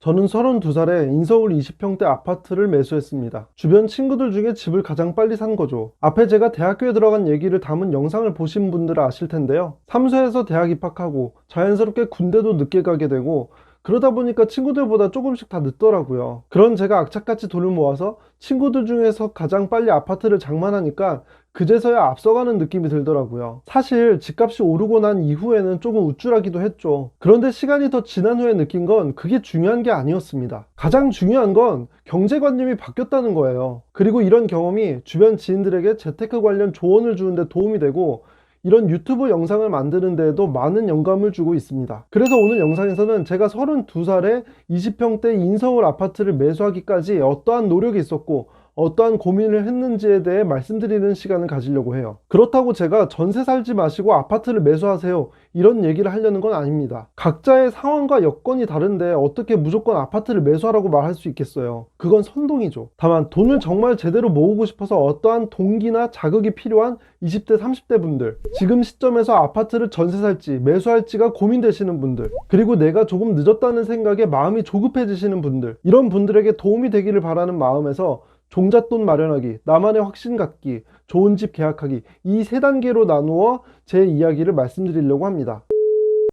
저는 32살에 인서울 20평대 아파트를 매수했습니다. 주변 친구들 중에 집을 가장 빨리 산 거죠. 앞에 제가 대학교에 들어간 얘기를 담은 영상을 보신 분들은 아실 텐데요. 삼수에서 대학 입학하고 자연스럽게 군대도 늦게 가게 되고 그러다 보니까 친구들보다 조금씩 다 늦더라고요. 그런 제가 악착같이 돈을 모아서 친구들 중에서 가장 빨리 아파트를 장만하니까 그제서야 앞서가는 느낌이 들더라고요. 사실 집값이 오르고 난 이후에는 조금 우쭐하기도 했죠. 그런데 시간이 더 지난 후에 느낀 건 그게 중요한 게 아니었습니다. 가장 중요한 건 경제관념이 바뀌었다는 거예요. 그리고 이런 경험이 주변 지인들에게 재테크 관련 조언을 주는데 도움이 되고 이런 유튜브 영상을 만드는 데에도 많은 영감을 주고 있습니다. 그래서 오늘 영상에서는 제가 32살에 20평대 인서울 아파트를 매수하기까지 어떠한 노력이 있었고 어떠한 고민을 했는지에 대해 말씀드리는 시간을 가지려고 해요. 그렇다고 제가 전세 살지 마시고 아파트를 매수하세요 이런 얘기를 하려는 건 아닙니다. 각자의 상황과 여건이 다른데 어떻게 무조건 아파트를 매수하라고 말할 수 있겠어요. 그건 선동이죠. 다만 돈을 정말 제대로 모으고 싶어서 어떠한 동기나 자극이 필요한 20대 30대 분들, 지금 시점에서 아파트를 전세 살지 매수할지가 고민되시는 분들, 그리고 내가 조금 늦었다는 생각에 마음이 조급해지시는 분들, 이런 분들에게 도움이 되기를 바라는 마음에서 종잣돈 마련하기, 나만의 확신 갖기, 좋은 집 계약하기, 이 세 단계로 나누어 제 이야기를 말씀드리려고 합니다.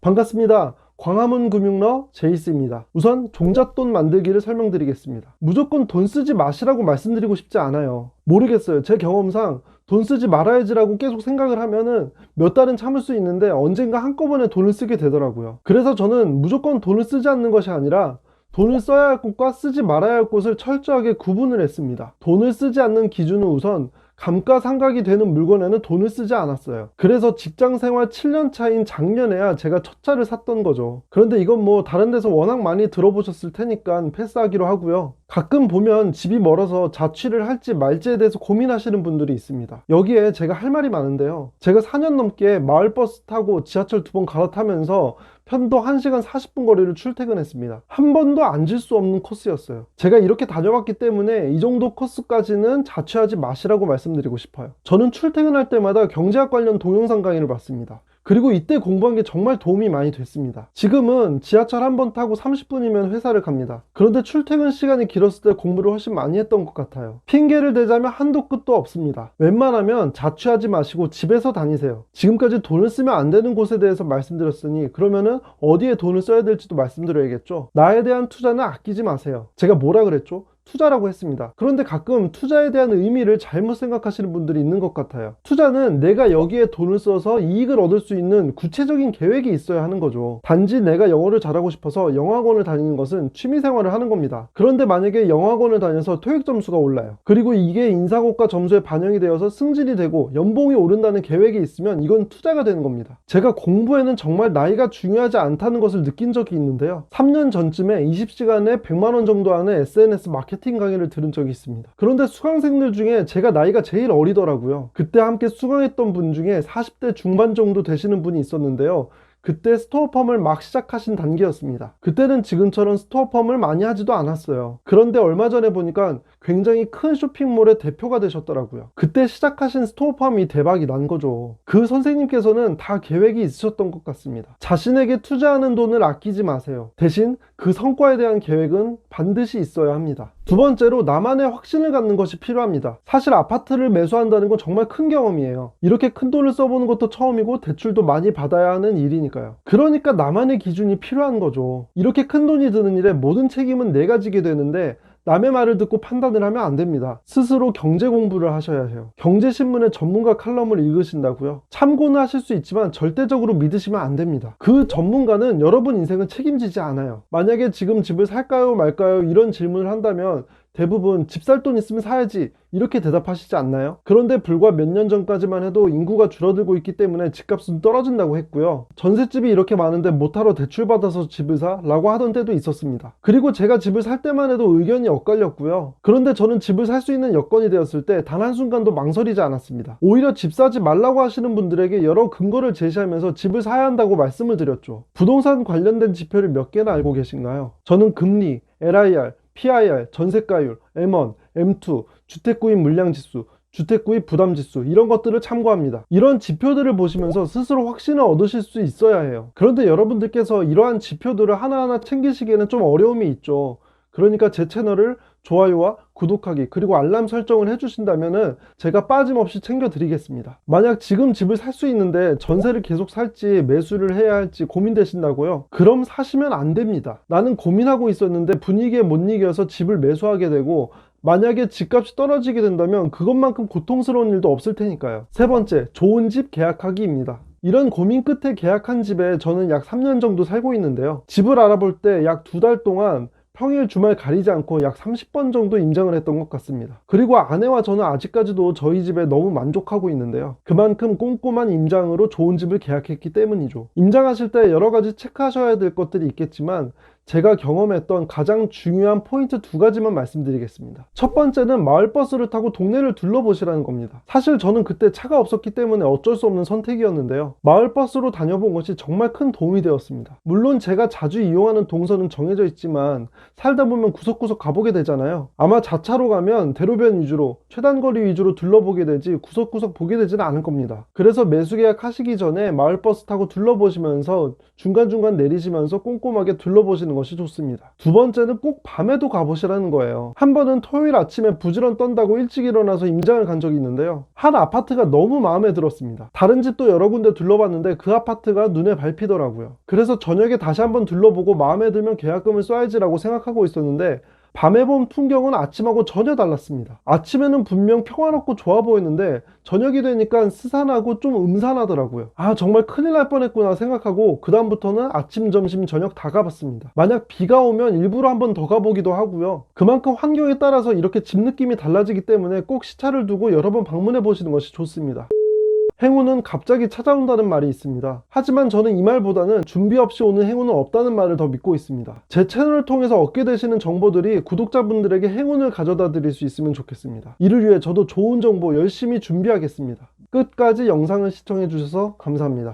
반갑습니다. 광화문 금융러 제이스입니다. 우선 종잣돈 만들기를 설명드리겠습니다. 무조건 돈 쓰지 마시라고 말씀드리고 싶지 않아요. 모르겠어요. 제 경험상 돈 쓰지 말아야지라고 계속 생각을 하면은 몇 달은 참을 수 있는데 언젠가 한꺼번에 돈을 쓰게 되더라고요. 그래서 저는 무조건 돈을 쓰지 않는 것이 아니라 돈을 써야 할 곳과 쓰지 말아야 할 곳을 철저하게 구분을 했습니다. 돈을 쓰지 않는 기준은 우선 감가상각이 되는 물건에는 돈을 쓰지 않았어요. 그래서 직장생활 7년 차인 작년에야 제가 첫 차를 샀던 거죠. 그런데 이건 뭐 다른 데서 워낙 많이 들어보셨을 테니까 패스하기로 하고요. 가끔 보면 집이 멀어서 자취를 할지 말지에 대해서 고민하시는 분들이 있습니다. 여기에 제가 할 말이 많은데요. 제가 4년 넘게 마을버스 타고 지하철 2번 갈아타면서 편도 1시간 40분 거리를 출퇴근했습니다. 한 번도 앉을 수 없는 코스였어요. 제가 이렇게 다녀봤기 때문에 이 정도 코스까지는 자취하지 마시라고 말씀드리고 싶어요. 저는 출퇴근할 때마다 경제학 관련 동영상 강의를 봤습니다. 그리고 이때 공부한 게 정말 도움이 많이 됐습니다. 지금은 지하철 한 번 타고 30분이면 회사를 갑니다. 그런데 출퇴근 시간이 길었을 때 공부를 훨씬 많이 했던 것 같아요. 핑계를 대자면 한도 끝도 없습니다. 웬만하면 자취하지 마시고 집에서 다니세요. 지금까지 돈을 쓰면 안 되는 곳에 대해서 말씀드렸으니 그러면은 어디에 돈을 써야 될지도 말씀드려야겠죠. 나에 대한 투자는 아끼지 마세요. 제가 뭐라 그랬죠? 투자라고 했습니다. 그런데 가끔 투자에 대한 의미를 잘못 생각하시는 분들이 있는 것 같아요. 투자는 내가 여기에 돈을 써서 이익을 얻을 수 있는 구체적인 계획이 있어야 하는 거죠. 단지 내가 영어를 잘하고 싶어서 영어학원을 다니는 것은 취미생활을 하는 겁니다. 그런데 만약에 영어학원을 다녀서 토익 점수가 올라요. 그리고 이게 인사고과 점수에 반영이 되어서 승진이 되고 연봉이 오른다는 계획이 있으면 이건 투자가 되는 겁니다. 제가 공부에는 정말 나이가 중요하지 않다는 것을 느낀 적이 있는데요. 3년 전쯤에 20시간에 100만 원 정도 하는 SNS 마케팅 강의를 들은 적이 있습니다. 그런데 수강생들 중에 제가 나이가 제일 어리더라고요. 그때 함께 수강했던 분 중에 40대 중반 정도 되시는 분이 있었는데요. 그때 스토어펌을 막 시작하신 단계였습니다. 그때는 지금처럼 스토어펌을 많이 하지도 않았어요. 그런데 얼마 전에 보니까 굉장히 큰 쇼핑몰의 대표가 되셨더라고요. 그때 시작하신 스토어펌이 대박이 난 거죠. 그 선생님께서는 다 계획이 있으셨던 것 같습니다. 자신에게 투자하는 돈을 아끼지 마세요. 대신 그 성과에 대한 계획은 반드시 있어야 합니다. 두 번째로 나만의 확신을 갖는 것이 필요합니다. 사실 아파트를 매수한다는 건 정말 큰 경험이에요. 이렇게 큰 돈을 써보는 것도 처음이고 대출도 많이 받아야 하는 일이니까요. 그러니까 나만의 기준이 필요한 거죠. 이렇게 큰 돈이 드는 일에 모든 책임은 내가 지게 되는데 남의 말을 듣고 판단을 하면 안 됩니다. 스스로 경제 공부를 하셔야 해요. 경제신문의 전문가 칼럼을 읽으신다고요? 참고는 하실 수 있지만 절대적으로 믿으시면 안 됩니다. 그 전문가는 여러분 인생을 책임지지 않아요. 만약에 지금 집을 살까요 말까요 이런 질문을 한다면 대부분 집 살 돈 있으면 사야지 이렇게 대답하시지 않나요? 그런데 불과 몇 년 전까지만 해도 인구가 줄어들고 있기 때문에 집값은 떨어진다고 했고요. 전셋집이 이렇게 많은데 못하러 대출받아서 집을 사? 라고 하던 때도 있었습니다. 그리고 제가 집을 살 때만 해도 의견이 엇갈렸고요. 그런데 저는 집을 살 수 있는 여건이 되었을 때 단 한순간도 망설이지 않았습니다. 오히려 집 사지 말라고 하시는 분들에게 여러 근거를 제시하면서 집을 사야 한다고 말씀을 드렸죠. 부동산 관련된 지표를 몇 개나 알고 계신가요? 저는 금리, LIR, PIR, 전세가율, M1, M2, 주택구입 물량지수, 주택구입 부담지수 이런 것들을 참고합니다. 이런 지표들을 보시면서 스스로 확신을 얻으실 수 있어야 해요. 그런데 여러분들께서 이러한 지표들을 하나하나 챙기시기에는 좀 어려움이 있죠. 그러니까 제 채널을 좋아요와 구독하기 그리고 알람 설정을 해주신다면 제가 빠짐없이 챙겨드리겠습니다. 만약 지금 집을 살 수 있는데 전세를 계속 살지 매수를 해야 할지 고민되신다고요? 그럼 사시면 안 됩니다. 나는 고민하고 있었는데 분위기에 못 이겨서 집을 매수하게 되고 만약에 집값이 떨어지게 된다면 그것만큼 고통스러운 일도 없을 테니까요. 세 번째, 좋은 집 계약하기입니다. 이런 고민 끝에 계약한 집에 저는 약 3년 정도 살고 있는데요. 집을 알아볼 때 약 2달 동안 평일 주말 가리지 않고 약 30번 정도 임장을 했던 것 같습니다. 그리고 아내와 저는 아직까지도 저희 집에 너무 만족하고 있는데요. 그만큼 꼼꼼한 임장으로 좋은 집을 계약했기 때문이죠. 임장하실 때 여러 가지 체크하셔야 될 것들이 있겠지만 제가 경험했던 가장 중요한 포인트 2가지만 말씀드리겠습니다. 첫 번째는 마을버스를 타고 동네를 둘러보시라는 겁니다. 사실 저는 그때 차가 없었기 때문에 어쩔 수 없는 선택이었는데요. 마을버스로 다녀본 것이 정말 큰 도움이 되었습니다. 물론 제가 자주 이용하는 동선은 정해져 있지만 살다 보면 구석구석 가보게 되잖아요. 아마 자차로 가면 대로변 위주로 최단거리 위주로 둘러보게 되지 구석구석 보게 되지는 않을 겁니다. 그래서 매수 계약하시기 전에 마을버스 타고 둘러보시면서 중간중간 내리시면서 꼼꼼하게 둘러보시는 것이 좋습니다. 두 번째는 꼭 밤에도 가보시라는 거예요. 한 번은 토요일 아침에 부지런 떤다고 일찍 일어나서 임장을 간 적이 있는데요. 한 아파트가 너무 마음에 들었습니다. 다른 집도 여러 군데 둘러봤는데 그 아파트가 눈에 밟히더라고요. 그래서 저녁에 다시 한번 둘러보고 마음에 들면 계약금을 써야지라고 생각하고 있었는데 밤에 본 풍경은 아침하고 전혀 달랐습니다. 아침에는 분명 평화롭고 좋아 보였는데 저녁이 되니까 스산하고 좀 음산하더라고요. 아, 정말 큰일 날 뻔했구나 생각하고 그 다음부터는 아침, 점심, 저녁 다 가봤습니다. 만약 비가 오면 일부러 한 번 더 가보기도 하고요. 그만큼 환경에 따라서 이렇게 집 느낌이 달라지기 때문에 꼭 시차를 두고 여러 번 방문해 보시는 것이 좋습니다. 행운은 갑자기 찾아온다는 말이 있습니다. 하지만 저는 이 말보다는 준비 없이 오는 행운은 없다는 말을 더 믿고 있습니다. 제 채널을 통해서 얻게 되시는 정보들이 구독자분들에게 행운을 가져다 드릴 수 있으면 좋겠습니다. 이를 위해 저도 좋은 정보 열심히 준비하겠습니다. 끝까지 영상을 시청해 주셔서 감사합니다.